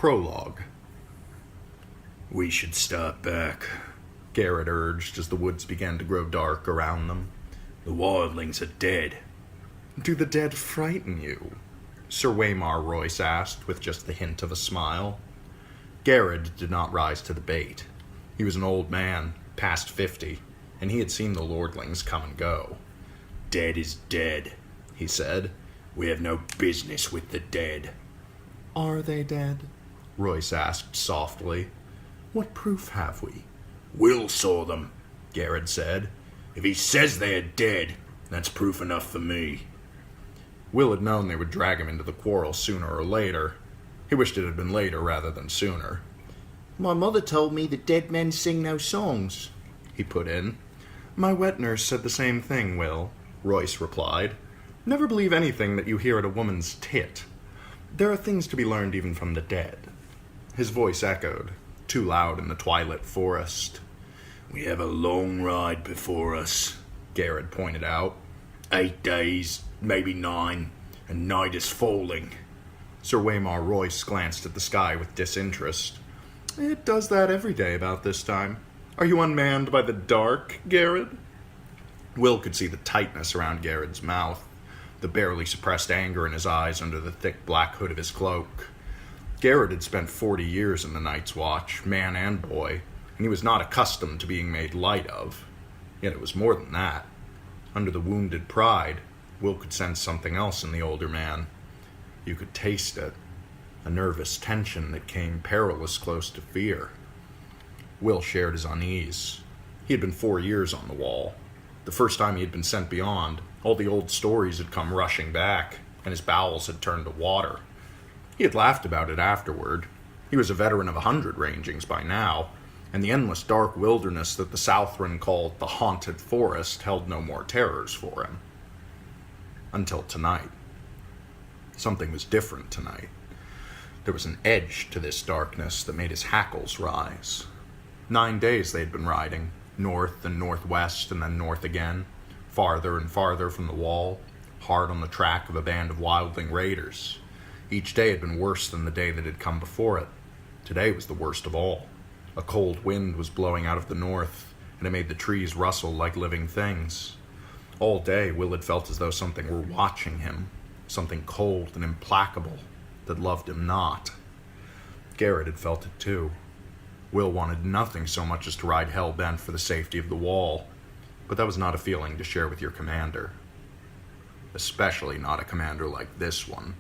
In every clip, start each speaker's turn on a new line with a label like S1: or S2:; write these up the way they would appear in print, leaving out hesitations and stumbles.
S1: Prologue. "We should start back," Garrett urged as the woods began to grow dark around them. "The wildlings are dead." "Do the dead frighten you?" Sir Waymar Royce asked, with just the hint of a smile. Garrett did not rise to the bait. He was an old man, past 50, and he had seen the lordlings come and go. "Dead is dead," he said. "We have no business with the dead." "Are they dead?" Royce asked softly. "What proof have we?" "Will saw them," Garrett said. "If he says they are dead, that's proof enough for me." Will had known they would drag him into the quarrel sooner or later. He wished it had been later rather than sooner. "My mother told me that dead men sing no songs," he put in. "My wet nurse said the same thing, Will," Royce replied. "Never believe anything that you hear at a woman's tit. There are things to be learned even from the dead." His voice echoed, too loud in the twilit forest. "We have a long ride before us," Garrett pointed out. 8 days, maybe 9, and night is falling. Sir Waymar Royce glanced at the sky with disinterest. "It does that every day about this time. Are you unmanned by the dark, Garrett?" Will could see the tightness around Garrett's mouth, the barely suppressed anger in his eyes under the thick black hood of his cloak. Garrett had spent 40 years in the Night's Watch, man and boy, and he was not accustomed to being made light of. Yet it was more than that. Under the wounded pride, Will could sense something else in the older man. You could taste it, a nervous tension that came perilous close to fear. Will shared his unease. He had been 4 years on the wall. The first time he had been sent beyond, all the old stories had come rushing back, and his bowels had turned to water. He had laughed about it afterward. He was a veteran of 100 rangings by now, and the endless dark wilderness that the Southron called the Haunted Forest held no more terrors for him. Until tonight. Something was different tonight. There was an edge to this darkness that made his hackles rise. 9 days they had been riding, north and northwest and then north again, farther and farther from the wall, hard on the track of a band of wildling raiders. Each day had been worse than the day that had come before it. Today was the worst of all. A cold wind was blowing out of the north, and it made the trees rustle like living things. All day, Will had felt as though something were watching him, something cold and implacable that loved him not. Garrett had felt it too. Will wanted nothing so much as to ride hell-bent for the safety of the wall, but that was not a feeling to share with your commander. Especially not a commander like this one.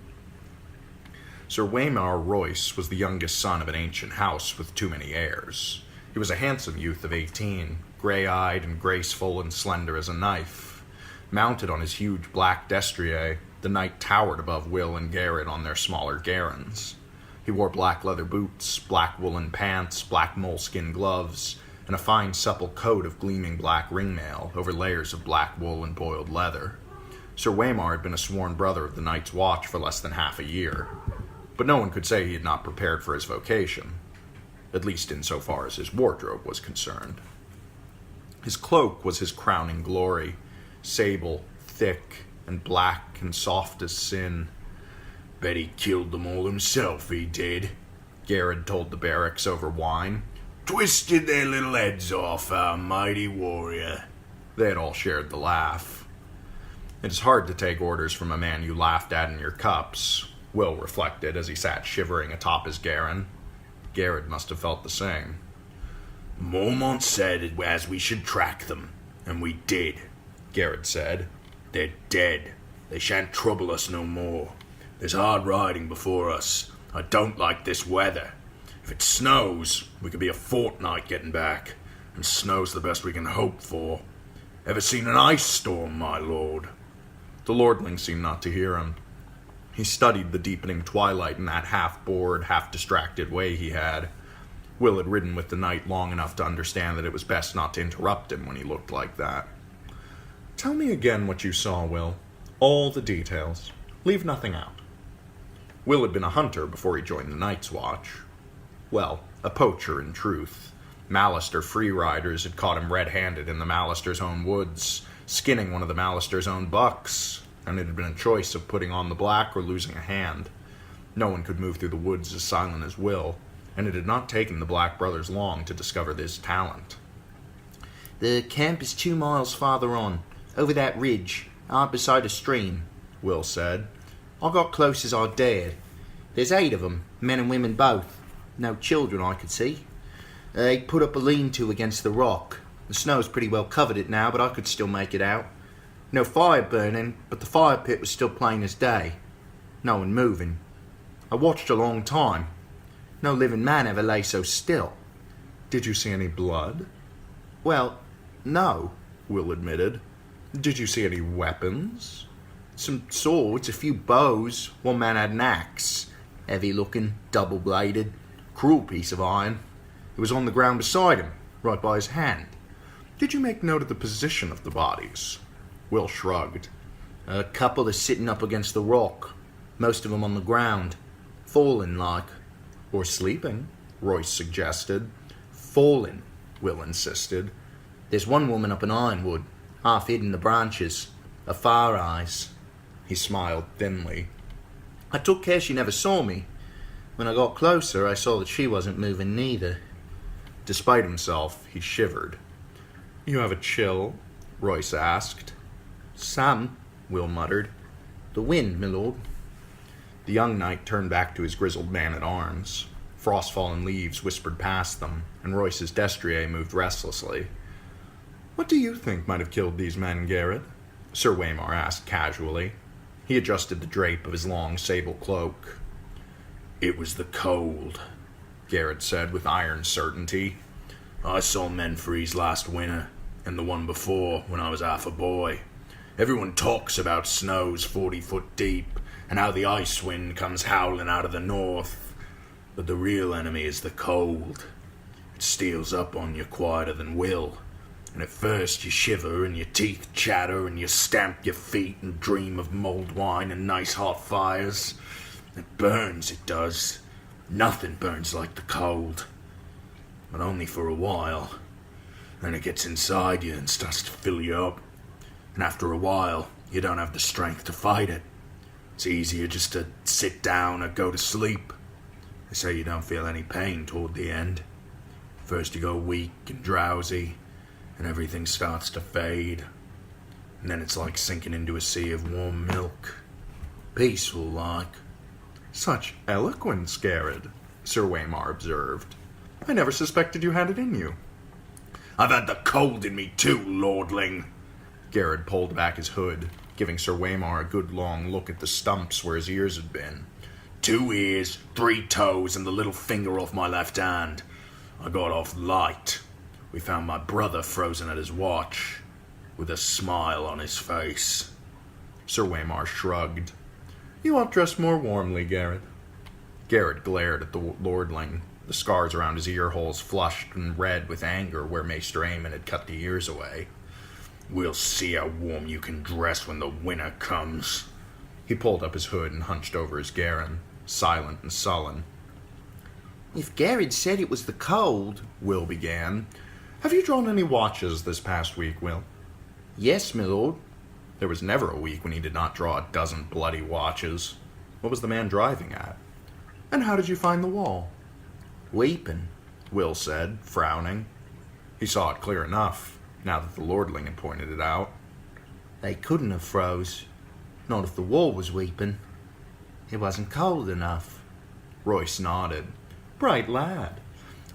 S1: Sir Waymar Royce was the youngest son of an ancient house with too many heirs. He was a handsome youth of 18, gray-eyed and graceful and slender as a knife. Mounted on his huge black destrier, the knight towered above Will and Garrett on their smaller garrons. He wore black leather boots, black woolen pants, black moleskin gloves, and a fine supple coat of gleaming black ringmail over layers of black wool and boiled leather. Sir Waymar had been a sworn brother of the Night's Watch for less than half a year, but no one could say he had not prepared for his vocation, at least insofar as his wardrobe was concerned. His cloak was his crowning glory, sable, thick, and black and soft as sin. "Bet he killed them all himself, he did," Garrett told the barracks over wine. "Twisted their little heads off, our mighty warrior." They had all shared the laugh. It is hard to take orders from a man you laughed at in your cups, Will reflected as he sat shivering atop his garron. Garrett must have felt the same. "Mormont said as we should track them, and we did," Garrett said. "They're dead. They shan't trouble us no more. There's hard riding before us. I don't like this weather. If it snows, we could be a fortnight getting back, and snow's the best we can hope for. Ever seen an ice storm, my lord?" The lordling seemed not to hear him. He studied the deepening twilight in that half-bored, half-distracted way he had. Will had ridden with the knight long enough to understand that it was best not to interrupt him when he looked like that. "Tell me again what you saw, Will. All the details. Leave nothing out." Will had been a hunter before he joined the Night's Watch. Well, a poacher in truth. Mallister free riders had caught him red-handed in the Mallister's own woods, skinning one of the Mallister's own bucks, and it had been a choice of putting on the black or losing a hand. No one could move through the woods as silent as Will, and it had not taken the Black brothers long to discover this talent.
S2: "The camp is 2 miles farther on, over that ridge, out beside a stream," Will said. "I got close as I dared. There's 8 of them, men and women both. No children I could see. They put up a lean-to against the rock. The snow's pretty well covered it now, but I could still make it out. No fire burning, but the fire pit was still plain as day. No one moving. I watched a long time. No living man ever lay so still."
S1: "Did you see any blood?"
S2: "Well, no,"
S1: Will admitted. "Did you see any weapons?"
S2: "Some swords, a few bows. One man had an axe. Heavy-looking, double-bladed, cruel piece of iron. It was on the ground beside him, right by his hand."
S1: "Did you make note of the position of the bodies?" Will shrugged.
S2: "A couple are sitting up against the rock. Most of them on the ground. Falling like."
S1: "Or sleeping," Royce suggested.
S2: "Falling," Will insisted. "There's one woman up in ironwood, half hid in the branches. Her fire eyes."
S1: He smiled thinly.
S2: "I took care she never saw me. When I got closer, I saw that she wasn't moving neither."
S1: Despite himself, he shivered. "You have a chill?" Royce asked.
S2: "Some," Will muttered. "The wind, my lord."
S1: The young knight turned back to his grizzled man-at-arms. Frost-fallen leaves whispered past them, and Royce's destrier moved restlessly. "What do you think might have killed these men, Garrett?" Sir Waymar asked casually. He adjusted the drape of his long sable cloak. "It was the cold," Garrett said with iron certainty. "I saw men freeze last winter, and the one before when I was half a boy. Everyone talks about snows 40 foot deep, and how the ice wind comes howling out of the north. But the real enemy is the cold. It steals up on you quieter than will, and at first you shiver and your teeth chatter and you stamp your feet and dream of mulled wine and nice hot fires. It burns, it does. Nothing burns like the cold. But only for a while. Then it gets inside you and starts to fill you up. And after a while, you don't have the strength to fight it. It's easier just to sit down or go to sleep. They say you don't feel any pain toward the end. First you go weak and drowsy, and everything starts to fade. And then it's like sinking into a sea of warm milk. Peaceful like." "Such eloquence, Garrett," Sir Waymar observed. "I never suspected you had it in you." "I've had the cold in me too, lordling." Garrett pulled back his hood, giving Sir Waymar a good long look at the stumps where his ears had been. 2 ears, 3 toes, and the little finger off my left hand. I got off light. We found my brother frozen at his watch, with a smile on his face." Sir Waymar shrugged. "You ought dress more warmly, Garrett." Garrett glared at the lordling, the scars around his ear holes flushed and red with anger where Maester Aemon had cut the ears away. "We'll see how warm you can dress when the winter comes." He pulled up his hood and hunched over his Garen, silent and sullen.
S2: "If Garrett said it was the cold,"
S1: Will began. "Have you drawn any watches this past week, Will?"
S2: "Yes, my lord."
S1: There was never a week when he did not draw a dozen bloody watches. What was the man driving at? "And how did you find the wall?"
S2: "Weeping,"
S1: Will said, frowning. He saw it clear enough, now that the lordling had pointed it out.
S2: "They couldn't have froze. Not if the wall was weeping. It wasn't cold enough."
S1: Royce nodded. "Bright lad.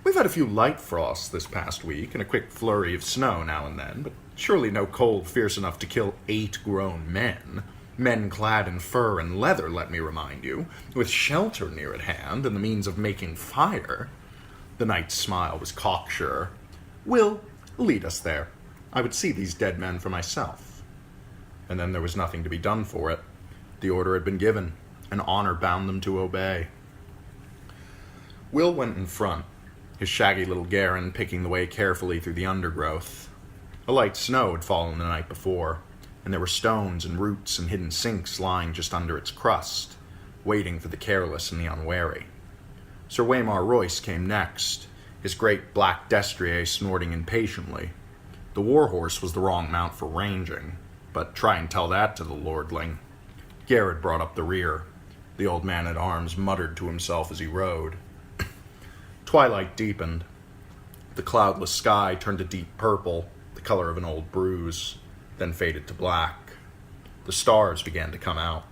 S1: We've had a few light frosts this past week, and a quick flurry of snow now and then, but surely no cold fierce enough to kill 8 grown men. Men clad in fur and leather, let me remind you, with shelter near at hand and the means of making fire." The knight's smile was cocksure. "Will, lead us there. I would see these dead men for myself." And then there was nothing to be done for it. The order had been given, and honor bound them to obey. Will went in front, his shaggy little Garen picking the way carefully through the undergrowth. A light snow had fallen the night before, and there were stones and roots and hidden sinks lying just under its crust, waiting for the careless and the unwary. Sir Waymar Royce came next, his great black destrier snorting impatiently. The warhorse was the wrong mount for ranging, but try and tell that to the lordling. Garrett brought up the rear. the old man-at-arms muttered to himself as he rode. Twilight deepened. The cloudless sky turned a deep purple, the color of an old bruise, then faded to black. The stars began to come out.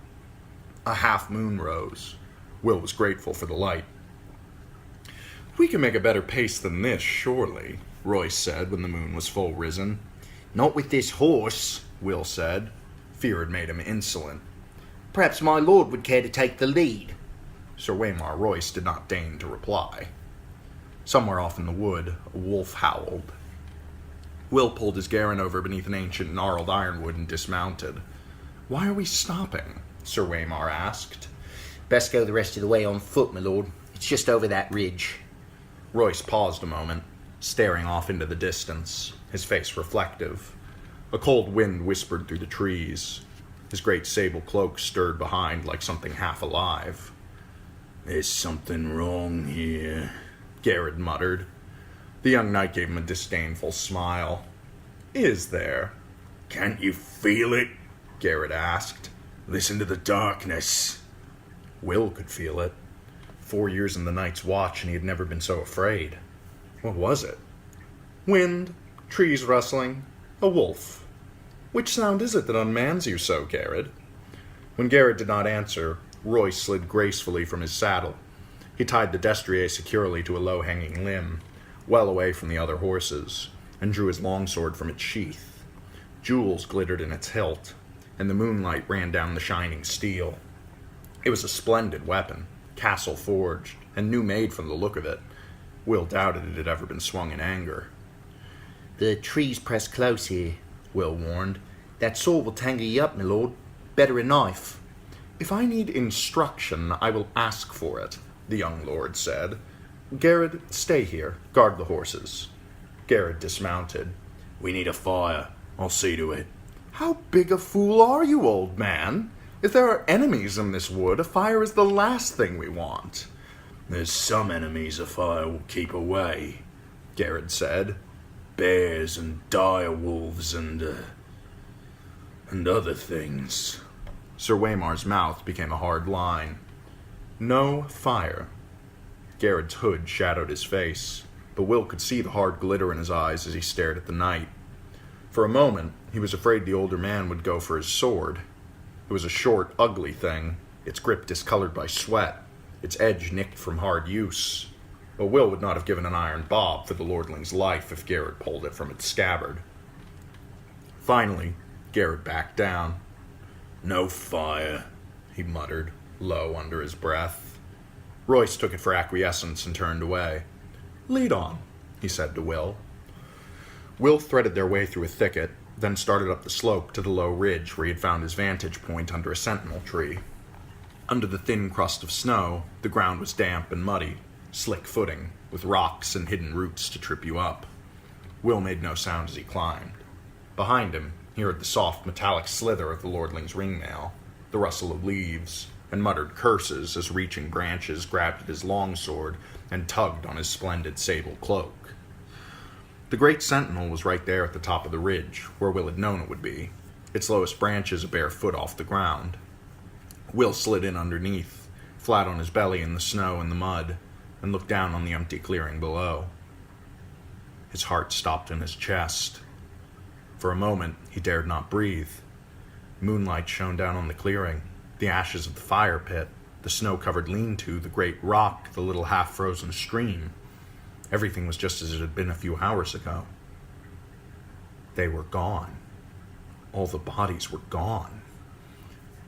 S1: A half moon rose. Will was grateful for the light. "We can make a better pace than this, surely," Royce said when the moon was full risen.
S2: "Not with this horse,"
S1: Will said. Fear had made him insolent.
S2: "Perhaps my lord would care to take the lead."
S1: Sir Waymar Royce did not deign to reply. Somewhere off in the wood, a wolf howled. Will pulled his Garen over beneath an ancient gnarled ironwood and dismounted. "Why are we stopping?" Sir Waymar asked.
S2: "Best go the rest of the way on foot, my lord. It's just over that ridge."
S1: Royce paused a moment, staring off into the distance, his face reflective. A cold wind whispered through the trees. His great sable cloak stirred behind like something half alive. "There's something wrong here," Garrett muttered. The young knight gave him a disdainful smile. "Is there?" "Can't you feel it?" Garrett asked. "Listen to the darkness." Will could feel it. 4 years in the Night's Watch and he had never been so afraid. What was it? Wind, trees rustling, a wolf. Which sound is it that unmans you so, Garrett? When Garrett did not answer, Royce slid gracefully from his saddle. He tied the destrier securely to a low-hanging limb, well away from the other horses, and drew his longsword from its sheath. Jewels glittered in its hilt, and the moonlight ran down the shining steel. It was a splendid weapon, castle-forged, and new-made from the look of it. Will doubted it had ever been swung in anger.
S2: "The trees press close here," Will warned. "That sword will tangle you up, my lord. Better a knife."
S1: "If I need instruction, I will ask for it," the young lord said. "Garrett, stay here. Guard the horses." Garrett dismounted. "We need a fire. I'll see to it." "How big a fool are you, old man? If there are enemies in this wood, a fire is the last thing we want." "There's some enemies a fire will keep away," Garrett said. "Bears and dire wolves and other things." Sir Waymar's mouth became a hard line. "No fire." Garrett's hood shadowed his face, but Will could see the hard glitter in his eyes as he stared at the night. For a moment, he was afraid the older man would go for his sword. It was a short, ugly thing, its grip discolored by sweat, its edge nicked from hard use. But Will would not have given an iron bob for the lordling's life if Garrett pulled it from its scabbard. Finally, Garrett backed down. "No fire," he muttered, low under his breath. Royce took it for acquiescence and turned away. "Lead on," he said to Will. Will threaded their way through a thicket, then started up the slope to the low ridge where he had found his vantage point under a sentinel tree. Under the thin crust of snow, the ground was damp and muddy, slick footing, with rocks and hidden roots to trip you up. Will made no sound as he climbed. Behind him, he heard the soft metallic slither of the lordling's ringmail, the rustle of leaves, and muttered curses as reaching branches grabbed at his longsword and tugged on his splendid sable cloak. The great sentinel was right there at the top of the ridge, where Will had known it would be, its lowest branches a bare foot off the ground. Will slid in underneath, flat on his belly in the snow and the mud, and looked down on the empty clearing below. His heart stopped in his chest. For a moment, he dared not breathe. Moonlight shone down on the clearing, the ashes of the fire pit, the snow-covered lean-to, the great rock, the little half-frozen stream. Everything was just as it had been a few hours ago. They were gone. All the bodies were gone.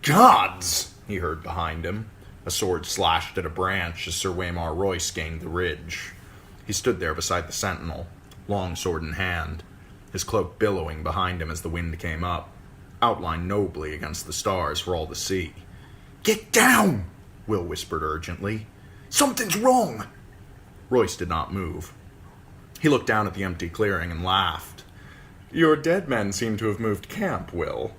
S1: "Gods!" he heard behind him. A sword slashed at a branch as Sir Waymar Royce gained the ridge. He stood there beside the sentinel, long sword in hand, his cloak billowing behind him as the wind came up, outlined nobly against the stars for all to see. "Get down!" Will whispered urgently. "Something's wrong!" Royce did not move. He looked down at the empty clearing and laughed. "Your dead men seem to have moved camp, Will."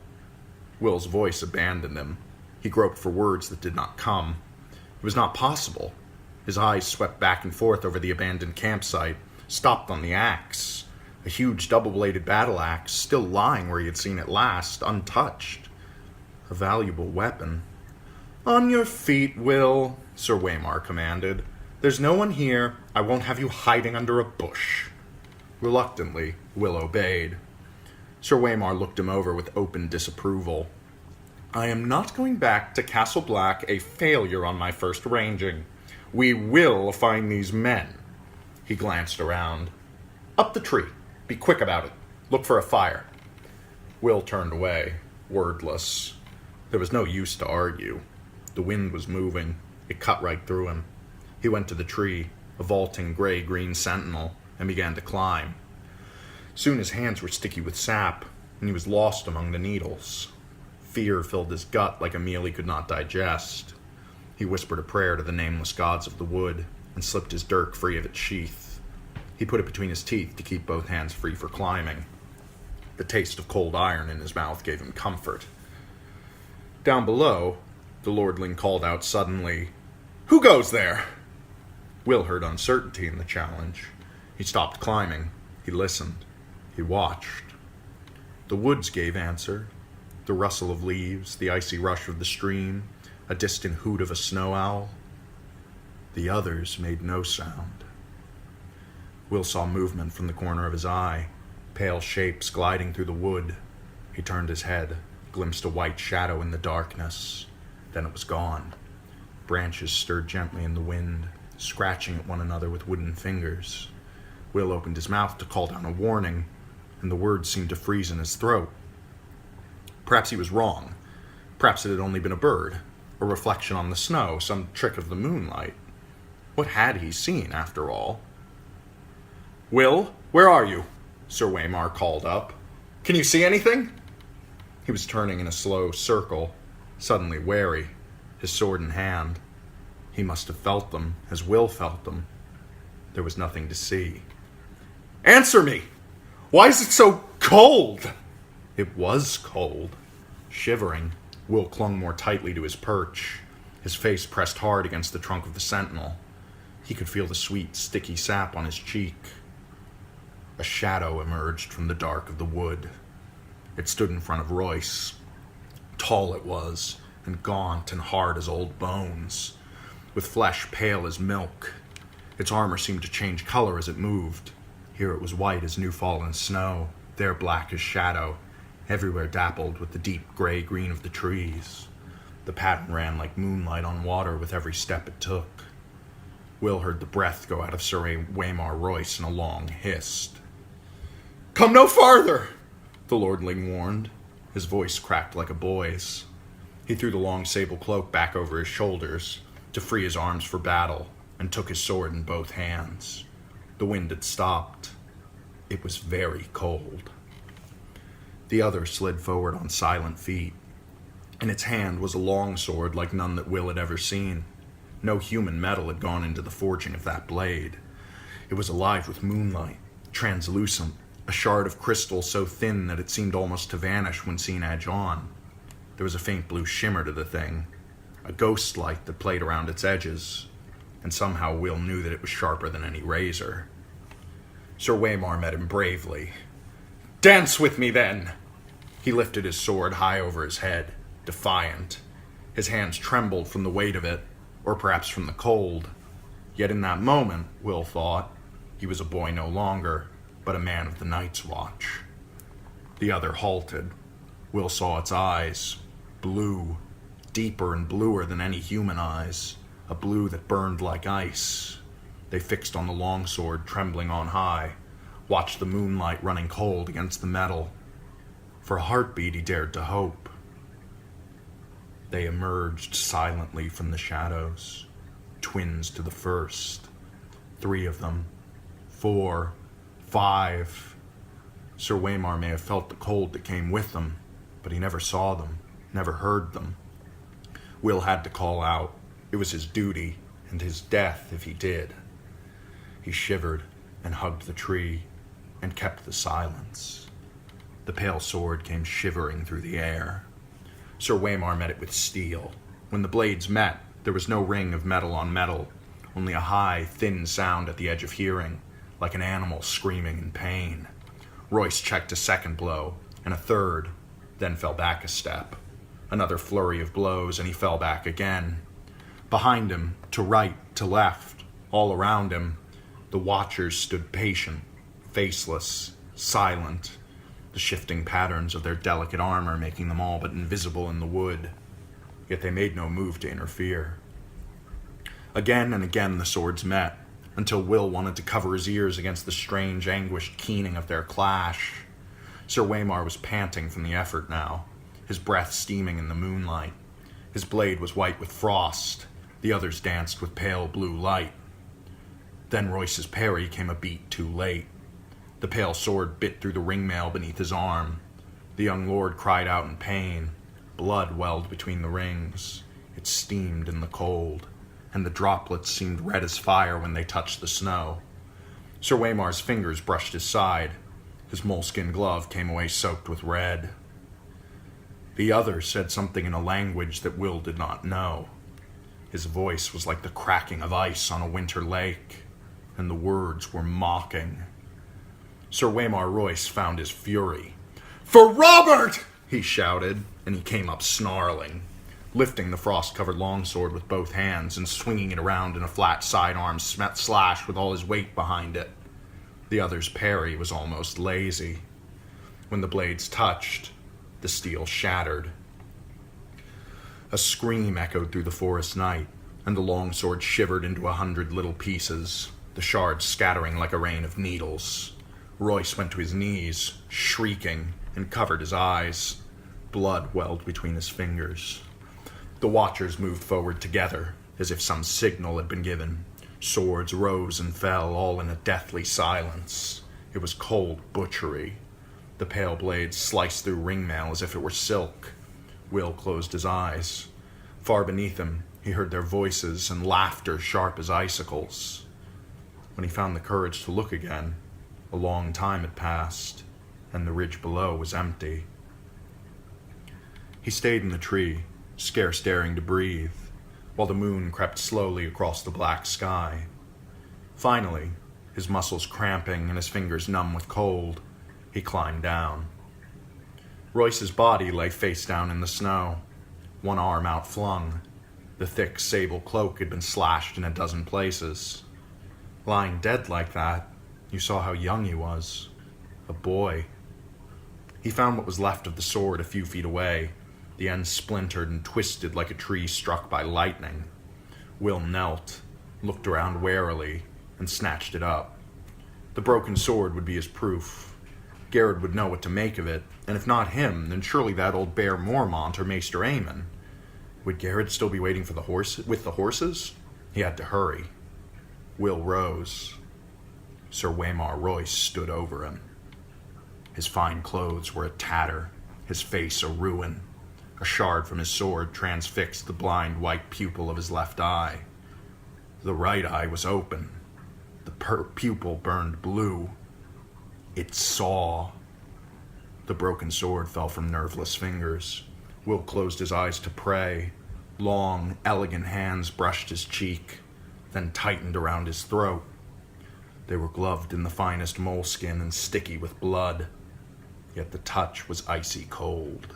S1: Will's voice abandoned him. He groped for words that did not come. It was not possible. His eyes swept back and forth over the abandoned campsite, stopped on the axe. A huge double-bladed battle axe, still lying where he had seen it last, untouched. A valuable weapon. On your feet, Will, Sir Waymar commanded. There's no one here. I won't have you hiding under a bush. Reluctantly, Will obeyed. Sir Waymar looked him over with open disapproval. I am not going back to Castle Black a failure on my first ranging. We will find these men. He glanced around. Up the tree. Be quick about it. Look for a fire. Will turned away, wordless. There was no use to argue. The wind was moving. It cut right through him. He went to the tree, a vaulting gray-green sentinel, and began to climb. Soon his hands were sticky with sap, and he was lost among the needles. Fear filled his gut like a meal he could not digest. He whispered a prayer to the nameless gods of the wood, and slipped his dirk free of its sheath. He put it between his teeth to keep both hands free for climbing. The taste of cold iron in his mouth gave him comfort. Down below, the lordling called out suddenly, Who goes there? Will heard uncertainty in the challenge. He stopped climbing. He listened. He watched. The woods gave answer. The rustle of leaves, the icy rush of the stream, a distant hoot of a snow owl. The others made no sound. Will saw movement from the corner of his eye, pale shapes gliding through the wood. He turned his head, glimpsed a white shadow in the darkness. Then it was gone. Branches stirred gently in the wind, scratching at one another with wooden fingers. Will opened his mouth to call down a warning, and the words seemed to freeze in his throat. Perhaps he was wrong. Perhaps it had only been a bird, a reflection on the snow, some trick of the moonlight. What had he seen, after all? Will, where are you? Sir Waymar called up. Can you see anything? He was turning in a slow circle, suddenly wary, his sword in hand. He must have felt them, as Will felt them. There was nothing to see. Answer me! Why is it so cold? It was cold. Shivering, Will clung more tightly to his perch, his face pressed hard against the trunk of the sentinel. He could feel the sweet, sticky sap on his cheek. A shadow emerged from the dark of the wood. It stood in front of Royce. Tall it was, and gaunt and hard as old bones, with flesh pale as milk. Its armor seemed to change color as it moved. Here it was white as new-fallen snow, there black as shadow, everywhere dappled with the deep gray-green of the trees. The pattern ran like moonlight on water with every step it took. Will heard the breath go out of Sir Waymar Royce in a long hiss. Come no farther, the lordling warned. His voice cracked like a boy's. He threw the long sable cloak back over his shoulders to free his arms for battle, and took his sword in both hands. The wind had stopped. It was very cold. The other slid forward on silent feet. In its hand was a long sword like none that Will had ever seen. No human metal had gone into the forging of that blade. It was alive with moonlight, translucent, a shard of crystal so thin that it seemed almost to vanish when seen edge on. There was a faint blue shimmer to the thing, a ghost light that played around its edges, and somehow Will knew that it was sharper than any razor. Sir Waymar met him bravely. Dance with me, then! He lifted his sword high over his head, defiant. His hands trembled from the weight of it, or perhaps from the cold. Yet in that moment, Will thought, he was a boy no longer, but a man of the Night's Watch. The other halted. Will saw its eyes, blue, deeper and bluer than any human eyes, a blue that burned like ice. They fixed on the longsword trembling on high, watched the moonlight running cold against the metal. For a heartbeat he dared to hope. They emerged silently from the shadows, twins to the first. 3 of them, 4, 5. Sir Waymar may have felt the cold that came with them, but he never saw them, never heard them. Will had to call out. It was his duty, and his death if he did. He shivered and hugged the tree, and kept the silence. The pale sword came shivering through the air. Sir Waymar met it with steel. When the blades met, there was no ring of metal on metal, only a high, thin sound at the edge of hearing, like an animal screaming in pain. Royce checked a second blow, and a third, then fell back a step. Another flurry of blows, and he fell back again. Behind him, to right, to left, all around him, the watchers stood patient, faceless, silent, the shifting patterns of their delicate armor making them all but invisible in the wood. Yet they made no move to interfere. Again and again the swords met, until Will wanted to cover his ears against the strange, anguished keening of their clash. Sir Waymar was panting from the effort now, his breath steaming in the moonlight. His blade was white with frost, the others danced with pale blue light. Then Royce's parry came a beat too late. The pale sword bit through the ringmail beneath his arm. The young lord cried out in pain. Blood welled between the rings. It steamed in the cold, and the droplets seemed red as fire when they touched the snow. Sir Waymar's fingers brushed his side. His moleskin glove came away soaked with red. The other said something in a language that Will did not know. His voice was like the cracking of ice on a winter lake, and the words were mocking. Sir Waymar Royce found his fury. "For Robert!" he shouted, and he came up snarling, lifting the frost-covered longsword with both hands and swinging it around in a flat sidearm slash with all his weight behind it. The other's parry was almost lazy. When the blades touched, the steel shattered. A scream echoed through the forest night, and the longsword shivered into 100 little pieces, the shards scattering like a rain of needles. Royce went to his knees, shrieking, and covered his eyes. Blood welled between his fingers. The watchers moved forward together, as if some signal had been given. Swords rose and fell, all in a deathly silence. It was cold butchery. The pale blades sliced through ringmail as if it were silk. Will closed his eyes. Far beneath him, he heard their voices and laughter sharp as icicles. When he found the courage to look again, a long time had passed, and the ridge below was empty. He stayed in the tree, scarce daring to breathe, while the moon crept slowly across the black sky. Finally, his muscles cramping and his fingers numb with cold, he climbed down. Royce's body lay face down in the snow, one arm outflung. The thick sable cloak had been slashed in a dozen places. Lying dead like that, you saw how young he was. A boy. He found what was left of the sword a few feet away, the end splintered and twisted like a tree struck by lightning. Will knelt, looked around warily, and snatched it up. The broken sword would be his proof. Garrett would know what to make of it, and if not him, then surely that old bear Mormont or Maester Aemon. Would Garrett still be waiting for with the horses? He had to hurry. Will rose. Sir Waymar Royce stood over him. His fine clothes were a tatter, his face a ruin. A shard from his sword transfixed the blind white pupil of his left eye. The right eye was open. The pupil burned blue. It saw. The broken sword fell from nerveless fingers. Will closed his eyes to pray. Long, elegant hands brushed his cheek, then tightened around his throat. They were gloved in the finest moleskin and sticky with blood, yet the touch was icy cold.